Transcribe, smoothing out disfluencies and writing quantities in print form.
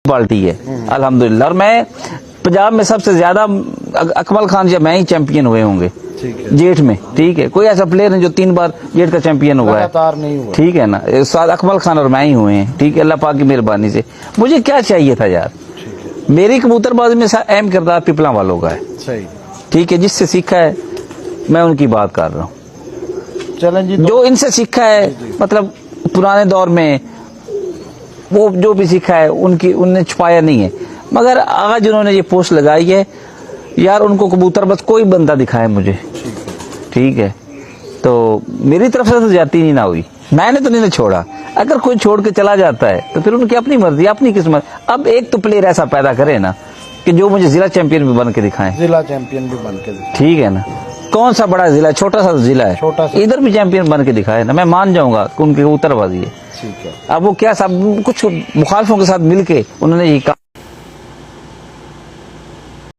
Party है अल्हम्दुलिल्लाह। और मैं पंजाब में सबसे ज्यादा अकमल खान या मैं ही चैंपियन हुए होंगे जेठ में, ठीक है। कोई ऐसा प्लेयर नहीं जो 3 बार जेठ का चैंपियन हुआ है, नहीं हुआ, ठीक है ना। साथ अकमल खान और मैं ही हुए हैं, ठीक है। अल्लाह पाक की मेहरबानी से मुझे क्या चाहिए था यार। मेरी कबूतरबाजी में अहम किरदार पिपला वालों का है, सही, ठीक है। जिससे सीखा है मैं उनकी बात कर रहा हूँ। चलें जी, जो इनसे सीखा है, मतलब पुराने दौर में वो जो भी सीखा है उनने छुपाया नहीं है। मगर आज उन्होंने ये पोस्ट लगाई है यार, उनको कबूतर बस कोई बंदा दिखाए मुझे, ठीक है। तो मेरी तरफ से तो जाती नहीं ना हुई, मैंने तो नहीं छोड़ा। अगर कोई छोड़ के चला जाता है तो फिर उनकी अपनी मर्जी, अपनी किस्मत। अब एक तो प्लेयर ऐसा पैदा करे ना कि जो मुझे जिला चैंपियन भी बन के दिखाए, जिला चैंपियन भी बन के दिखाए, ठीक है ना। कौन सा बड़ा जिला, छोटा सा जिला है, छोटा सा, इधर भी चैंपियन बन के दिखाए ना, मैं मान जाऊंगा कि उनकी कबूतरबाजी है। ठीक है। अब वो क्या सब कुछ मुखालफों के साथ मिलके उन्होंने ये